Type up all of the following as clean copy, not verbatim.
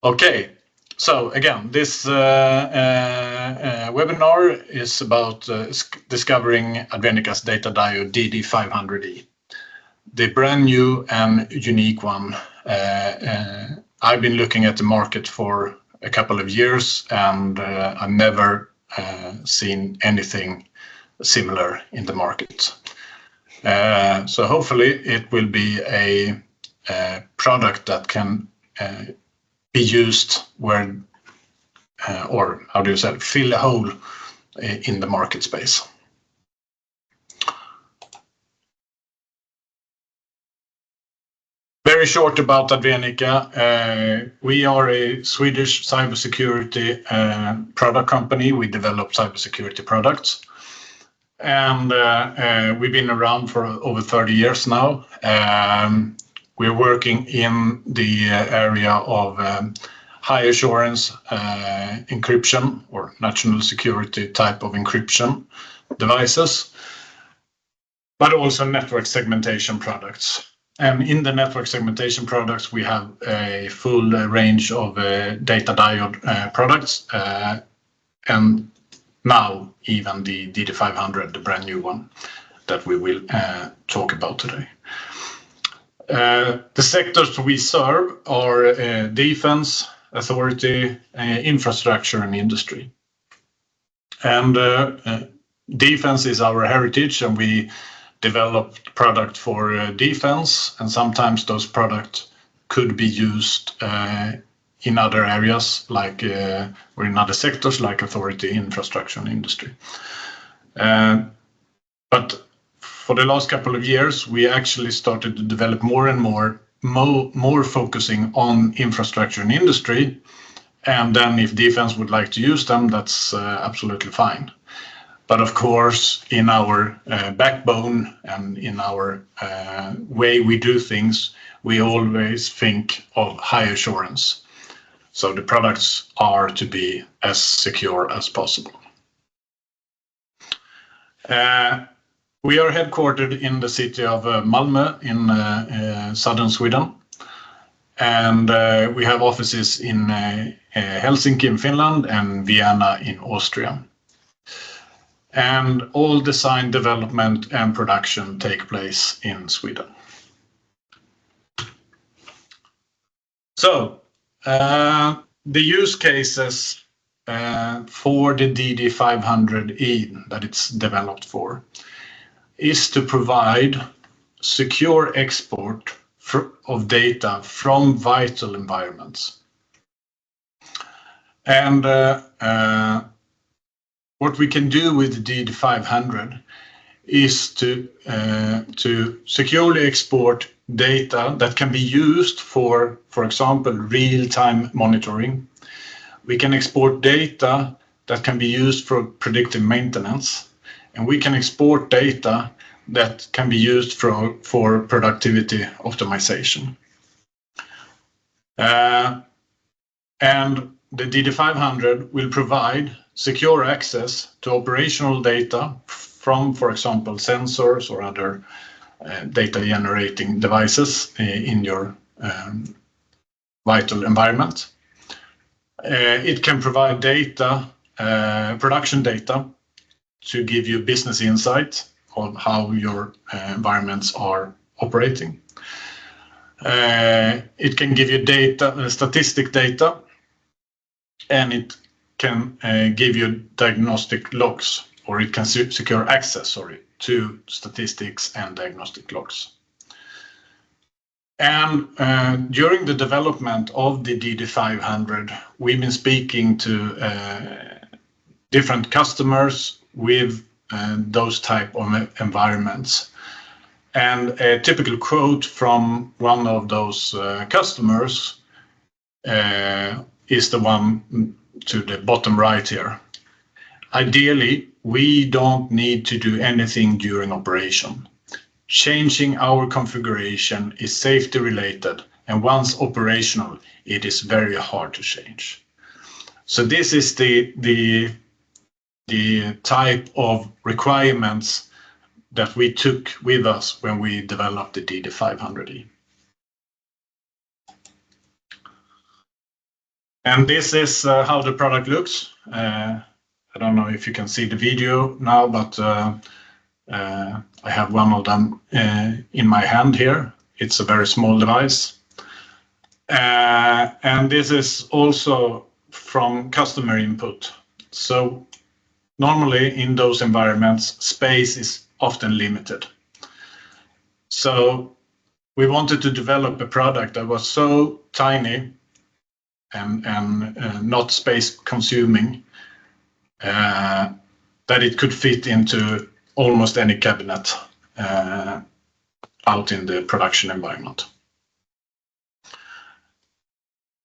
Okay, so again, this webinar is about discovering Advenica's data diode DD500E, the brand new and unique one. I've been looking at the market for a couple of years, and I've never seen anything similar in the market. So hopefully it will be a product that can be used where, or how do you say, fill a hole in the market space. Very short about Advenica. We are a Swedish cybersecurity product company. We develop cybersecurity products. And we've been around for over 30 years now. We're working in the area of high assurance encryption or national security type of encryption devices, but also network segmentation products. And in the network segmentation products, we have a full range of data diode products, and now even the DD500, the brand new one that we will talk about today. The sectors we serve are defense, authority, infrastructure, and industry. And defense is our heritage, and we develop product for defense, and sometimes those products could be used in other areas, like or in other sectors like authority, infrastructure, and industry. But for the last couple of years, we actually started to develop more and more focusing on infrastructure and industry. And then if defense would like to use them, that's absolutely fine. But of course, in our backbone and in our way we do things, we always think of high assurance. So the products are to be as secure as possible. We are headquartered in the city of Malmö in southern Sweden. And we have offices in Helsinki in Finland and Vienna in Austria. And all design, development, and production take place in Sweden. So, the use cases for the DD500E that it's developed for is to provide secure export of data from vital environments. And what we can do with the DD500 is to securely export data that can be used for example, real-time monitoring. We can export data that can be used for predictive maintenance, and we can export data that can be used for productivity optimization. And the DD500 will provide secure access to operational data from, for example, sensors or other data generating devices in your vital environment. It can provide data, production data, to give you business insight on how your environments are operating. It can give you data, statistic data, and it can give you diagnostic logs, or it can secure access, to statistics and diagnostic logs. And during the development of the DD500, we've been speaking to different customers with those type of environments. And a typical quote from one of those customers is the one to the bottom right here. Ideally, we don't need to do anything during operation. Changing our configuration is safety related, and once operational, it is very hard to change. So this is the type of requirements that we took with us when we developed the DD500E. And this is how the product looks. I don't know if you can see the video now, but I have one of them in my hand here. It's a very small device. And this is also from customer input. So normally in those environments, space is often limited. So we wanted to develop a product that was so tiny and not space consuming that it could fit into almost any cabinet out in the production environment.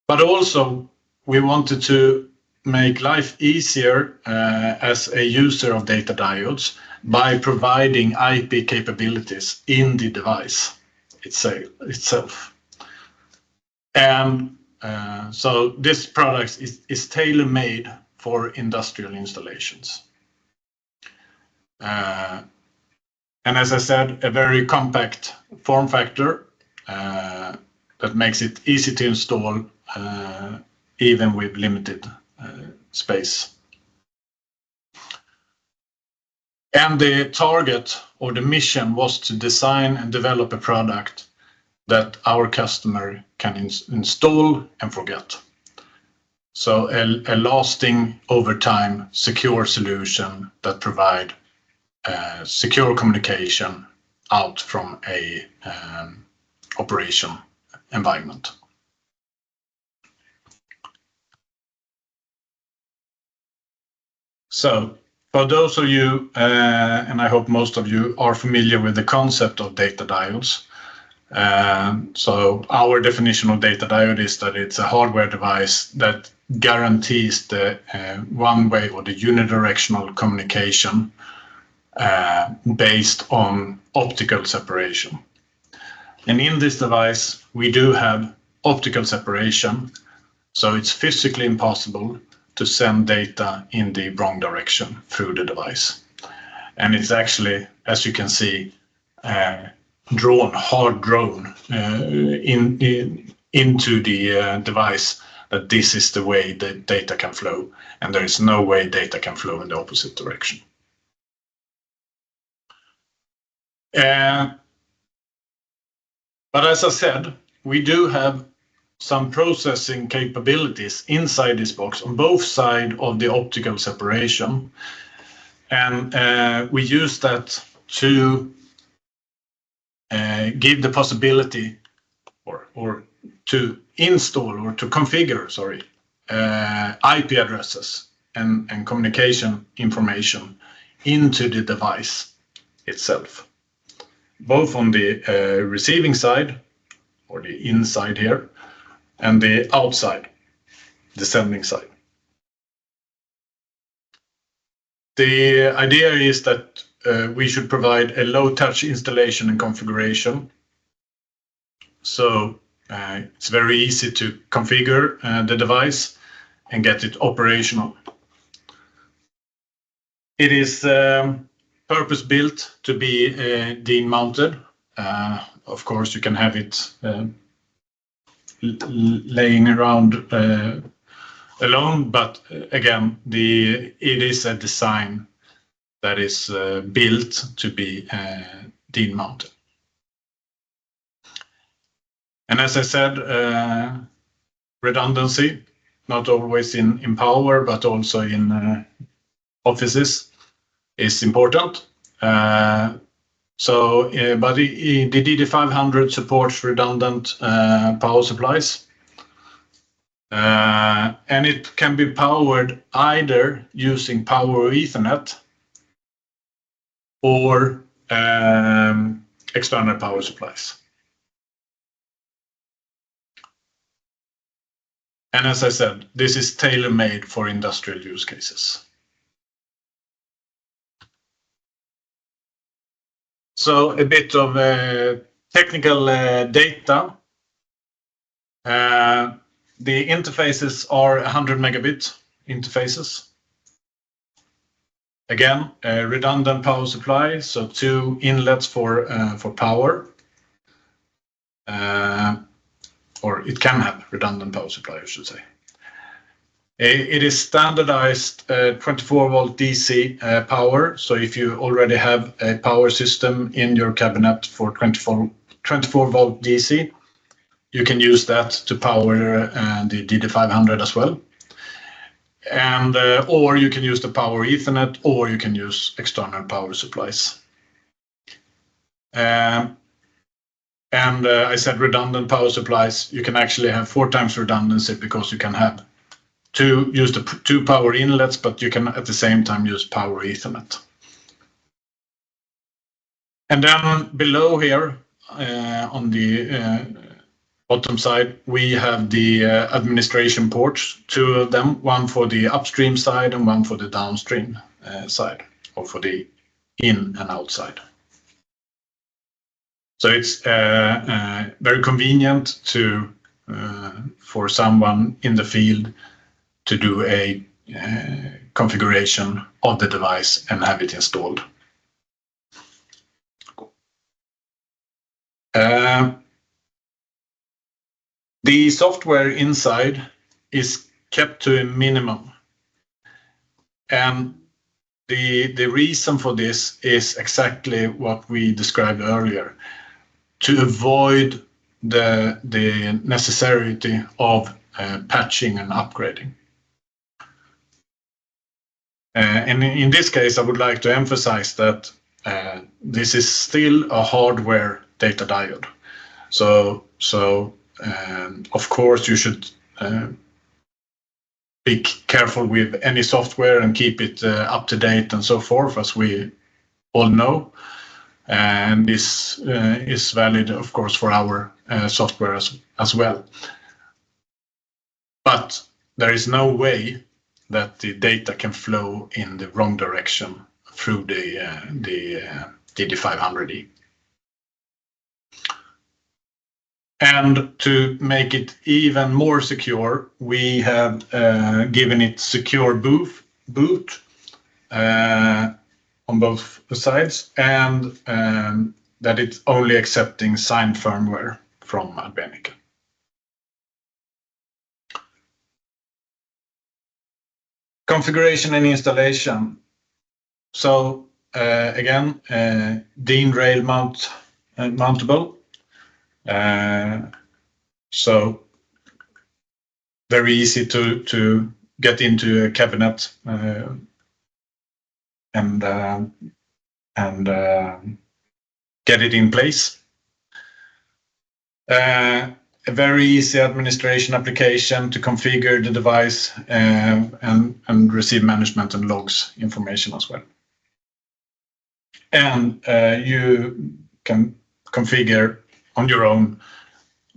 But also, we wanted to make life easier as a user of data diodes by providing IP capabilities in the device itself. And so this product is tailor-made for industrial installations. And as I said, a very compact form factor that makes it easy to install even with limited space. And the target or the mission was to design and develop a product that our customer can install and forget. So a lasting, over time, secure solution that provide secure communication out from a operation environment. So for those of you, and I hope most of you are familiar with the concept of data diodes. So our definition of data diode is that it's a hardware device that guarantees the one-way or the unidirectional communication based on optical separation. And in this device, we do have optical separation, so it's physically impossible to send data in the wrong direction through the device. And it's actually, as you can see, hard drawn into the device that this is the way the data can flow, and there is no way data can flow in the opposite direction. But as I said, we do have some processing capabilities inside this box on both sides of the optical separation. And we use that to give the possibility or to install or to configure, IP addresses and communication information into the device itself, both on the receiving side or the inside here and the outside, the sending side. The idea is that we should provide a low-touch installation and configuration. So it's very easy to configure the device and get it operational. It is purpose-built to be DIN mounted. Of course, you can have it laying around alone, but again, it is a design that is built to be DIN mounted. And as I said, redundancy, not always in power, but also in offices, is important. But the DD500 supports redundant power supplies. And it can be powered either using power or Ethernet or external power supplies. And as I said, this is tailor-made for industrial use cases. So a bit of technical data. The interfaces are 100 megabit interfaces. Again, a redundant power supply, so 2 inlets for power. Or it can have redundant power supply, I should say. It is standardized 24-volt DC power. So if you already have a power system in your cabinet for 24-volt DC, you can use that to power the DD500 as well. And or you can use the power Ethernet, or you can use external power supplies. I said redundant power supplies. You can actually have 4 times redundancy, because you can have use the 2 power inlets, but you can at the same time use power Ethernet. And then below here on the bottom side, we have the administration ports, 2 of them, one for the upstream side and one for the downstream side, or for the in and outside. So it's very convenient for someone in the field to do a configuration of the device and have it installed. The software inside is kept to a minimum, and the reason for this is exactly what we described earlier, to avoid the necessity of patching and upgrading. And in this case, I would like to emphasize that this is still a hardware data diode. So of course, you should be careful with any software and keep it up to date and so forth, as we all know. And this is valid, of course, for our software as well. But there is no way that the data can flow in the wrong direction through the DD500E. And to make it even more secure, we have given it secure boot on both sides, and that it's only accepting signed firmware from Advenica. Configuration and installation. So again, DIN rail mountable. So very easy to get into a cabinet and get it in place. A very easy administration application to configure the device and receive management and logs information as well. And you can configure on your own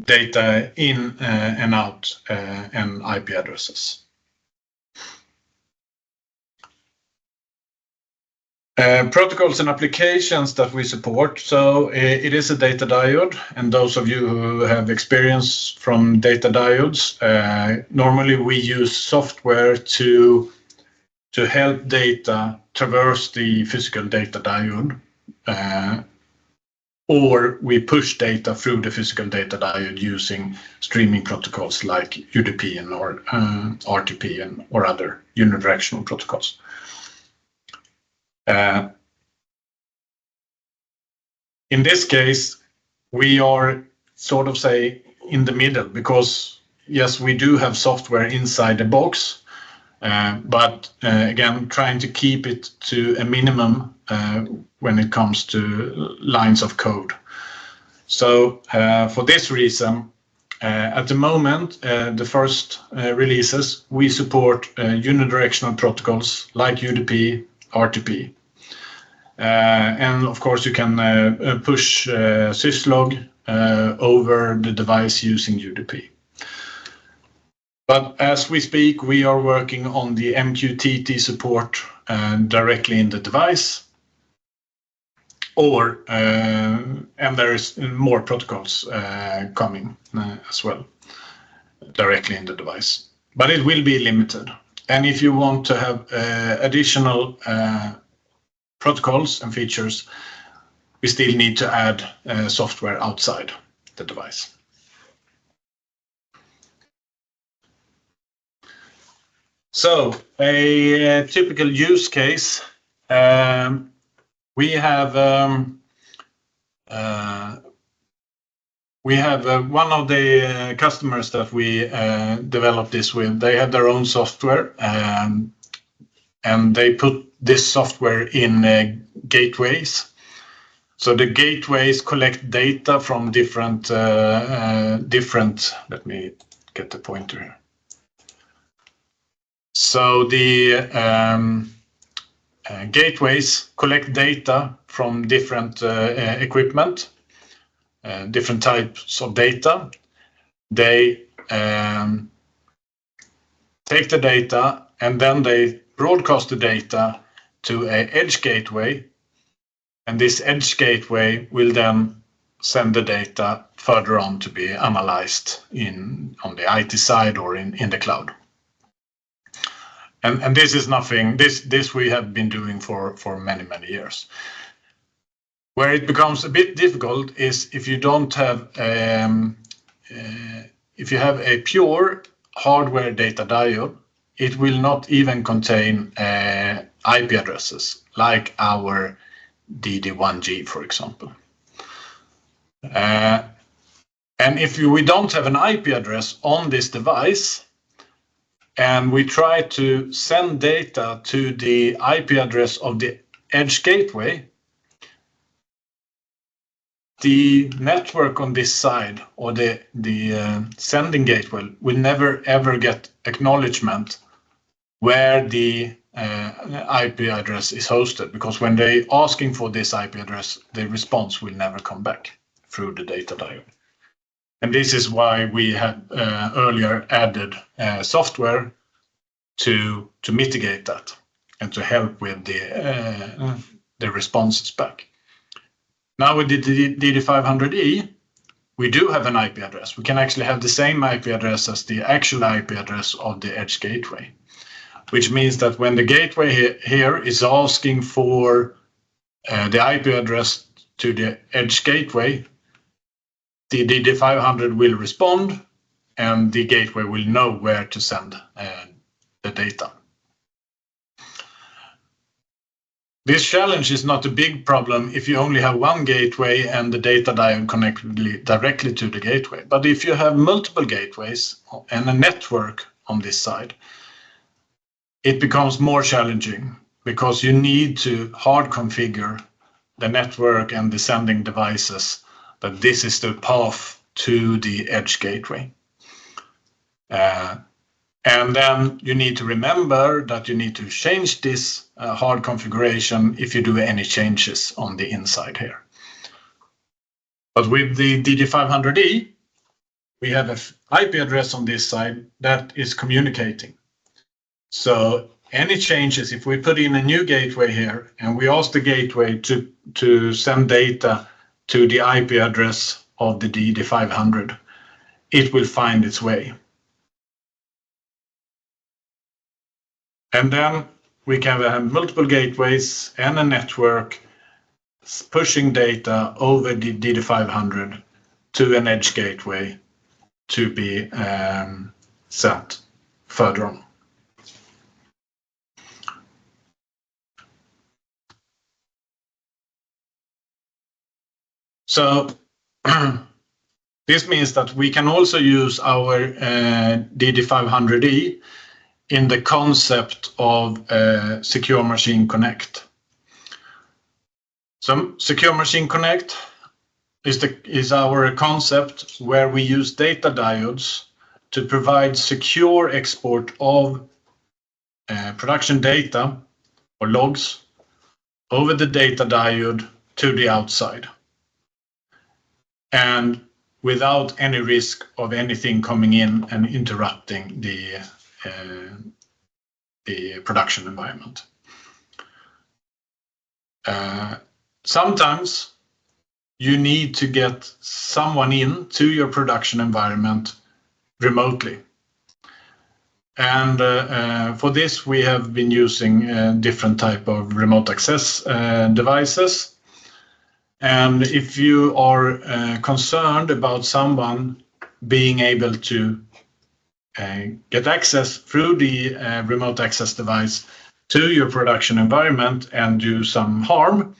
data in and out and IP addresses. Protocols and applications that we support. So it is a data diode, and those of you who have experience from data diodes, normally we use software to help data traverse the physical data diode, or we push data through the physical data diode using streaming protocols like UDP and or RTP and or other unidirectional protocols. In this case, we are sort of say in the middle, because yes, we do have software inside the box, but again, trying to keep it to a minimum when it comes to lines of code. So for this reason, at the moment, the first releases, we support unidirectional protocols like UDP, RTP. And of course, you can push syslog over the device using UDP. But as we speak, we are working on the MQTT support directly in the device, or and there is more protocols coming as well directly in the device. But it will be limited. And if you want to have additional protocols and features, we still need to add software outside the device. So a typical use case, we have one of the customers that we developed this with. They had their own software, and they put this software in gateways. So the gateways collect data from different. Let me get the pointer here. So the gateways collect data from different equipment, different types of data. They take the data and then they broadcast the data to an edge gateway, and this edge gateway will then send the data further on to be analyzed on the IT side or in the cloud. And this is nothing. This we have been doing for many years. Where it becomes a bit difficult is if you don't have if you have a pure hardware data diode, it will not even contain IP addresses like our DD500E, for example. And if we don't have an IP address on this device, and we try to send data to the IP address of the edge gateway, the network on this side, or the sending gateway, will never ever get acknowledgement where the IP address is hosted, because when they asking for this IP address, the response will never come back through the data diode. And this is why we had earlier added software to mitigate that and to help with the responses back. Now with the DD500E, we do have an IP address. We can actually have the same IP address as the actual IP address of the edge gateway, which means that when the gateway here is asking for the IP address to the edge gateway, the DD500 will respond, and the gateway will know where to send the data. This challenge is not a big problem if you only have one gateway and the data diode connected directly to the gateway. But if you have multiple gateways and a network on this side, it becomes more challenging, because you need to hard configure the network and the sending devices that this is the path to the edge gateway. And then you need to remember that you need to change this hard configuration if you do any changes on the inside here. But with the DD500E, we have an IP address on this side that is communicating. So any changes, if we put in a new gateway here and we ask the gateway to send data to the IP address of the DD500, it will find its way. And then we can have multiple gateways and a network pushing data over the DD500 to an edge gateway to be sent further on. So this means that we can also use our DD500E in the concept of Secure Machine Connect. So Secure Machine Connect is our concept where we use data diodes to provide secure export of production data or logs over the data diode to the outside, and without any risk of anything coming in and interrupting the production environment. Sometimes you need to get someone in to your production environment remotely. And for this, we have been using different type of remote access devices. And if you are concerned about someone being able to get access through the remote access device to your production environment and do some harm,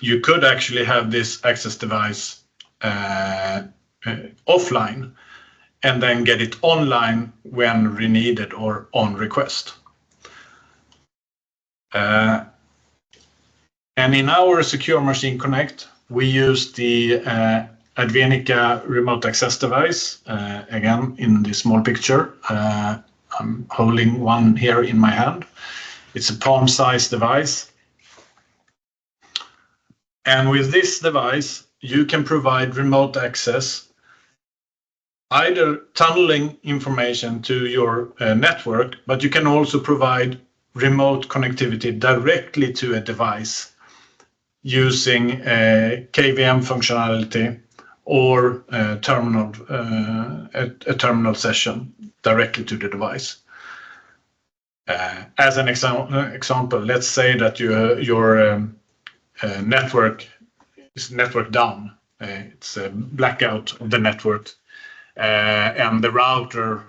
you could actually have this access device offline and then get it online when needed or on request. And in our Secure Machine Connect, we use the Advenica remote access device, again in this small picture. I'm holding one here in my hand. It's a palm-sized device. And with this device, you can provide remote access, either tunneling information to your network, but you can also provide remote connectivity directly to a device using a KVM functionality or a terminal session directly to the device. As an example, let's say that your network is network down. It's a blackout of the network, and the router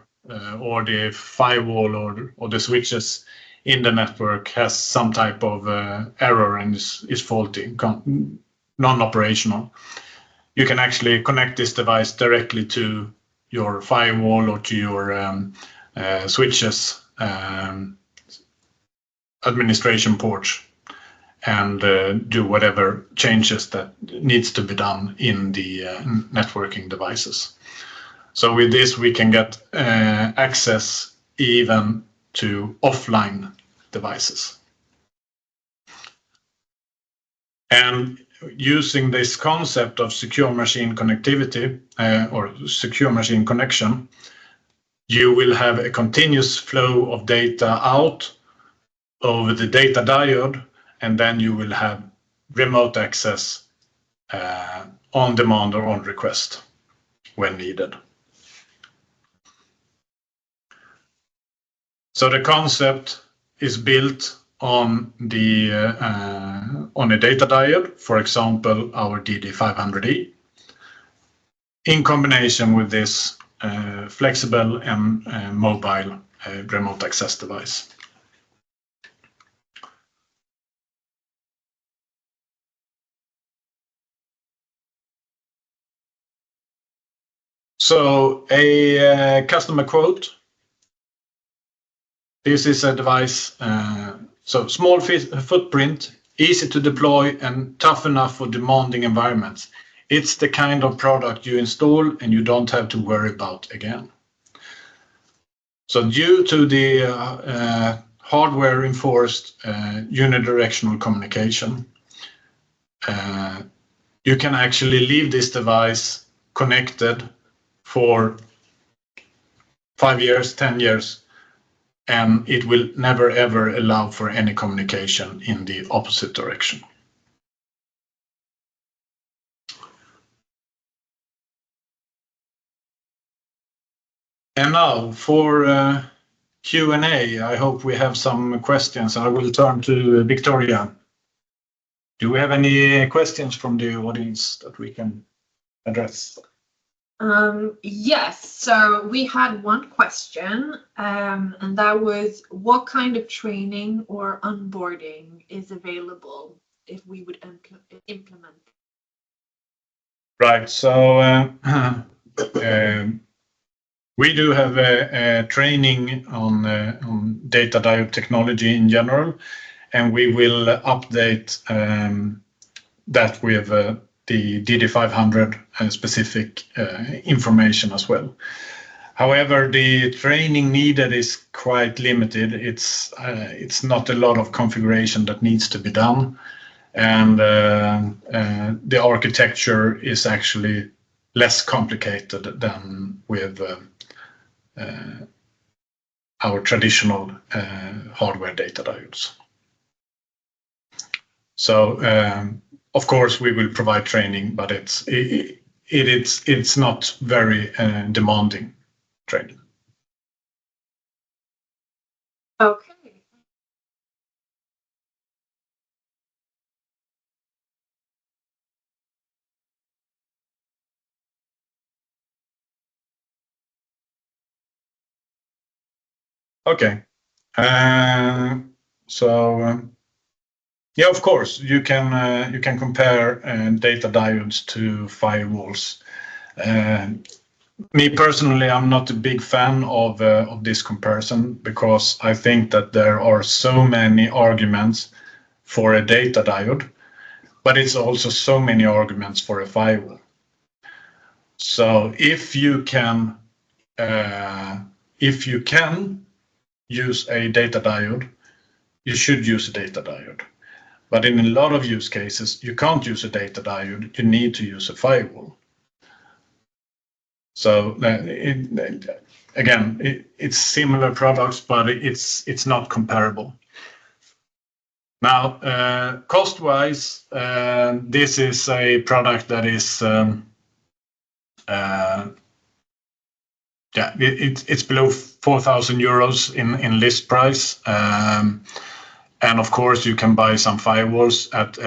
or the firewall or the switches in the network has some type of error and is faulty, non-operational. You can actually connect this device directly to your firewall or to your switches administration ports and do whatever changes that needs to be done in the networking devices. So with this, we can get access even to offline devices. And using this concept of secure machine connectivity or secure machine connection, you will have a continuous flow of data out over the data diode, and then you will have remote access on demand or on request when needed. So the concept is built on the on a data diode, for example, our DD500E, in combination with this flexible and mobile remote access device. So a customer quote. This is a device, so small footprint, easy to deploy and tough enough for demanding environments. It's the kind of product you install and you don't have to worry about again. So due to the hardware enforced unidirectional communication, you can actually leave this device connected for 5 years, 10 years, and it will never ever allow for any communication in the opposite direction. And now for Q&A, I hope we have some questions. I will turn to Victoria. Do we have any questions from the audience that we can address? Yes, so we had one question, and that was, what kind of training or onboarding is available if we would implement? Right, so we do have a training on data diode technology in general, and we will update that with the DD500 specific information as well. However, the training needed is quite limited. It's not a lot of configuration that needs to be done, and the architecture is actually less complicated than with our traditional hardware data diodes. So of course we will provide training, but it's not very demanding training. Okay. Okay. Yeah, of course, you can compare data diodes to firewalls. Me personally, I'm not a big fan of this comparison because I think that there are so many arguments for a data diode, but it's also so many arguments for a firewall. So if you can use a data diode, you should use a data diode. But in a lot of use cases, you can't use a data diode. You need to use a firewall. So it's similar products, but it's not comparable. Now, cost-wise, this is a product that is it's below 4,000 euros in list price. And of course, you can buy some firewalls at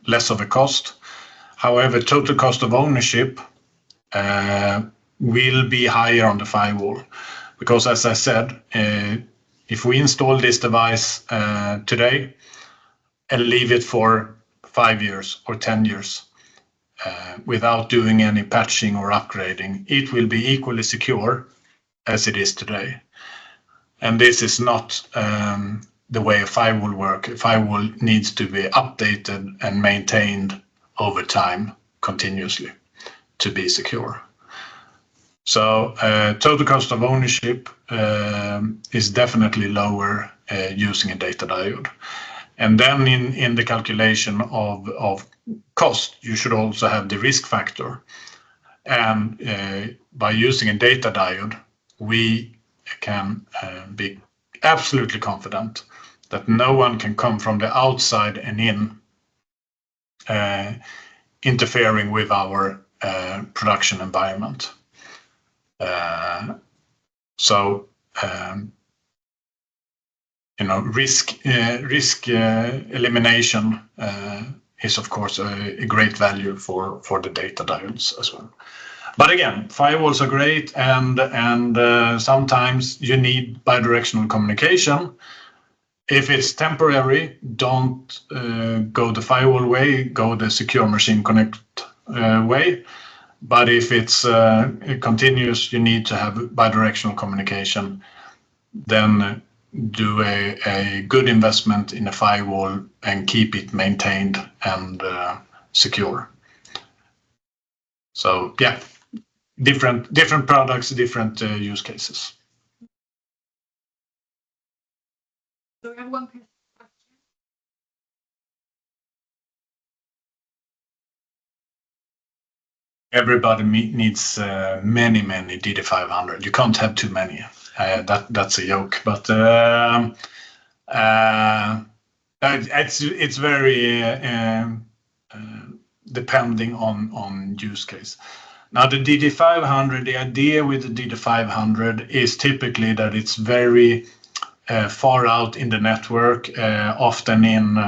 less of a cost. However, total cost of ownership will be higher on the firewall because, as I said, if we install this device today and leave it for 5 years or 10 years without doing any patching or upgrading, it will be equally secure as it is today. And this is not the way a firewall works. A firewall needs to be updated and maintained over time continuously to be secure. So total cost of ownership is definitely lower using a data diode. And then in the calculation of cost, you should also have the risk factor. And by using a data diode, we can be absolutely confident that no one can come from the outside and in interfering with our production environment. Risk elimination is of course a great value for the data diodes as well. But again, firewalls are great, and sometimes you need bidirectional communication. If it's temporary, don't go the firewall way, go the secure machine connect way. But if it's continuous, you need to have bidirectional communication, then do a good investment in a firewall and keep it maintained and secure. So yeah, different products, different use cases. So we have one question. Everybody needs many DD500. You can't have too many. That's a joke, but it's very depending on use case. Now the DD500, the idea with the DD500 is typically that it's very far out in the network, often in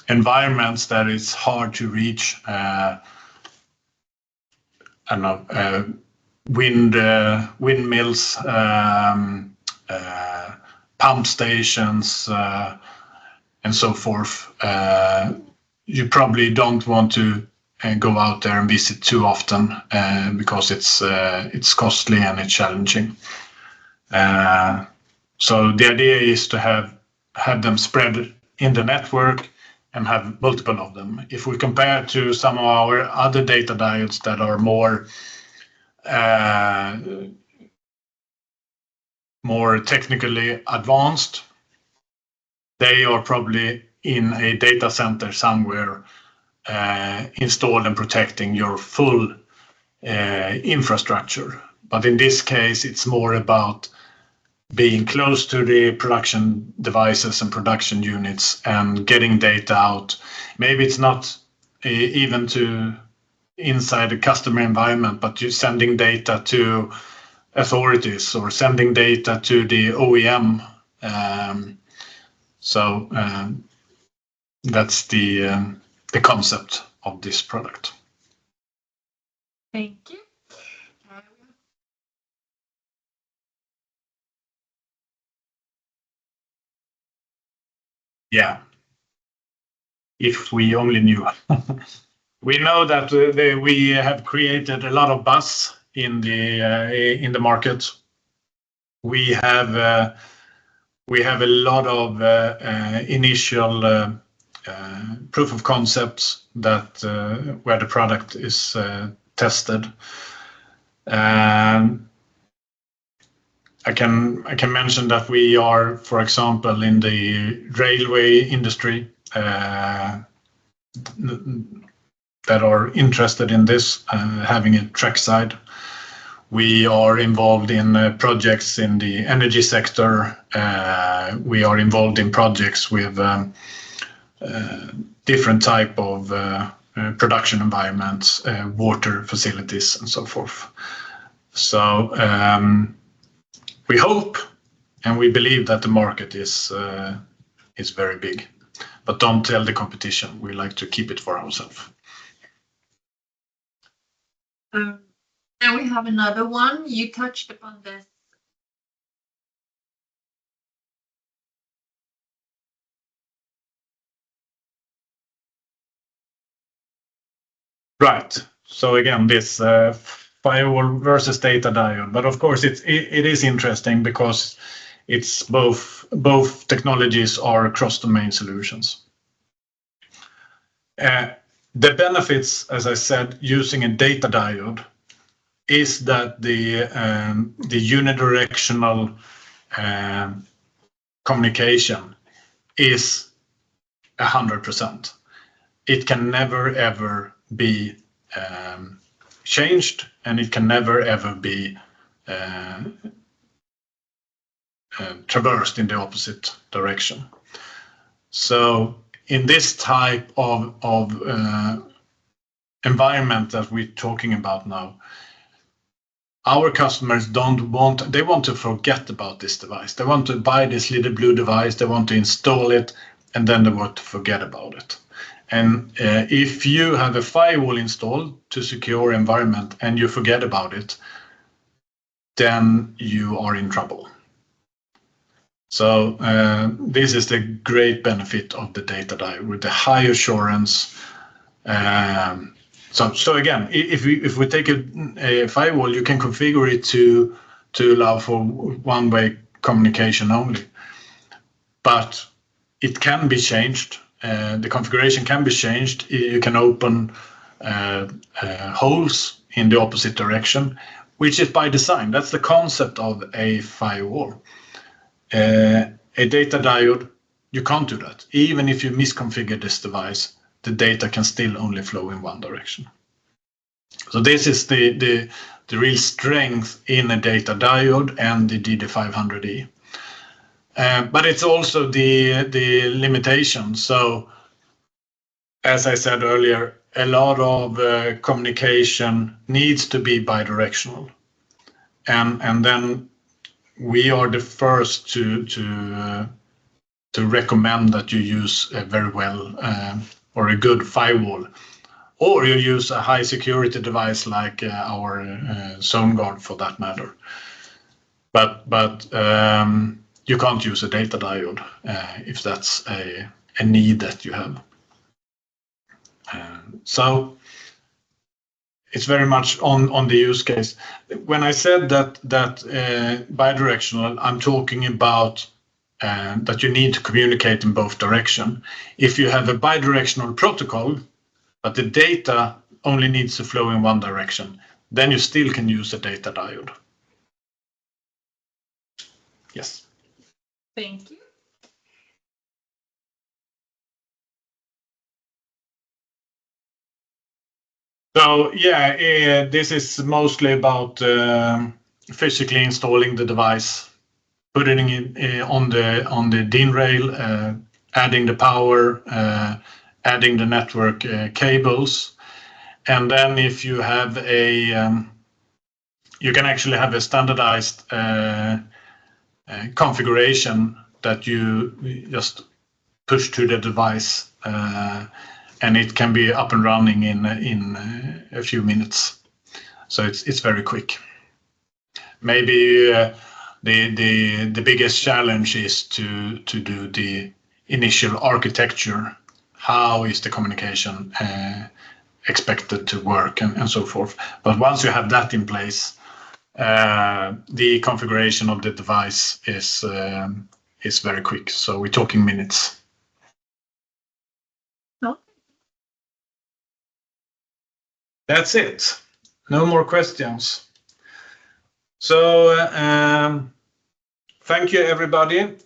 environments that it's hard to reach. Windmills, pump stations, and so forth. You probably don't want to go out there and visit too often because it's costly and it's challenging. So the idea is to have them spread in the network and have multiple of them. If we compare to some of our other data diodes that are more technically advanced, they are probably in a data center somewhere installed and protecting your full infrastructure. But in this case, it's more about being close to the production devices and production units and getting data out. Maybe it's not even to inside the customer environment, but you're sending data to authorities or sending data to the OEM. That's the concept of this product. Thank you. Yeah. If we only knew. We know that we have created a lot of buzz in the market. We have a lot of initial proof of concepts that where the product is tested. I can mention that we are, for example, in the railway industry that are interested in this, having a trackside. We are involved in projects in the energy sector. We are involved in projects with different type of production environments, water facilities, and so forth. So we hope and we believe that the market is very big, but don't tell the competition. We like to keep it for ourselves. Now we have another one. You touched upon this. Right. So again, this firewall versus data diode, but of course it is interesting because it's both technologies are cross-domain solutions. The benefits, as I said, using a data diode is that the unidirectional communication is 100%. It can never ever be changed, and it can never ever be traversed in the opposite direction. So in this type of environment that we're talking about now, our customers they want to forget about this device. They want to buy this little blue device, they want to install it, and then they want to forget about it. And if you have a firewall installed to secure environment and you forget about it, then you are in trouble. So this is the great benefit of the data diode with the high assurance. So again, if we take a firewall, you can configure it to allow for one-way communication only, but it can be changed. The configuration can be changed. You can open holes in the opposite direction, which is by design. That's the concept of a firewall. A data diode, you can't do that. Even if you misconfigure this device, the data can still only flow in one direction. So this is the real strength in a data diode and the DD500E. But it's also the limitation. So as I said earlier, a lot of communication needs to be bidirectional. And then we are the first to recommend that you use a very well or a good firewall, or you use a high security device like our ZoneGuard for that matter. But you can't use a data diode if that's a need that you have. So it's very much on the use case. When I said that bidirectional, I'm talking about that you need to communicate in both directions. If you have a bidirectional protocol, but the data only needs to flow in one direction, then you still can use a data diode. Yes. Thank you. So yeah, this is mostly about physically installing the device, putting it on the DIN rail, adding the power, adding the network cables, and then if you have you can actually have a standardized configuration that you just push to the device, and it can be up and running in a few minutes. So it's very quick. Maybe the biggest challenge is to do the initial architecture. How is the communication expected to work and so forth. But once you have that in place, the configuration of the device is very quick. So we're talking minutes. No. That's it. No more questions. So thank you, everybody.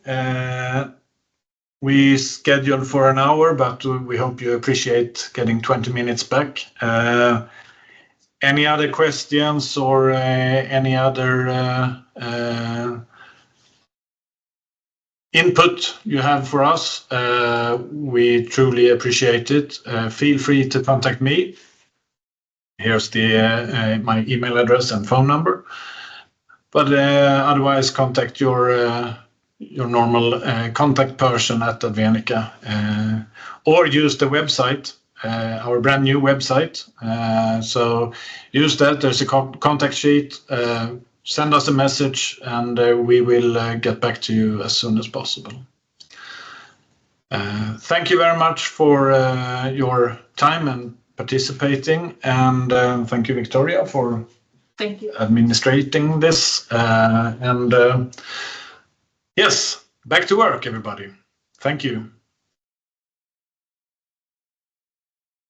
We scheduled for an hour, but we hope you appreciate getting 20 minutes back. Any other questions or any other input you have for us? We truly appreciate it. Feel free to contact me. Here's my email address and phone number. But otherwise, contact your normal contact person at Advenica, or use the website, our brand new website. So use that. There's a contact sheet. Send us a message, and we will get back to you as soon as possible. Thank you very much for your time and participating, and thank you, Victoria, for administrating this. Yes, back to work, everybody. Thank you.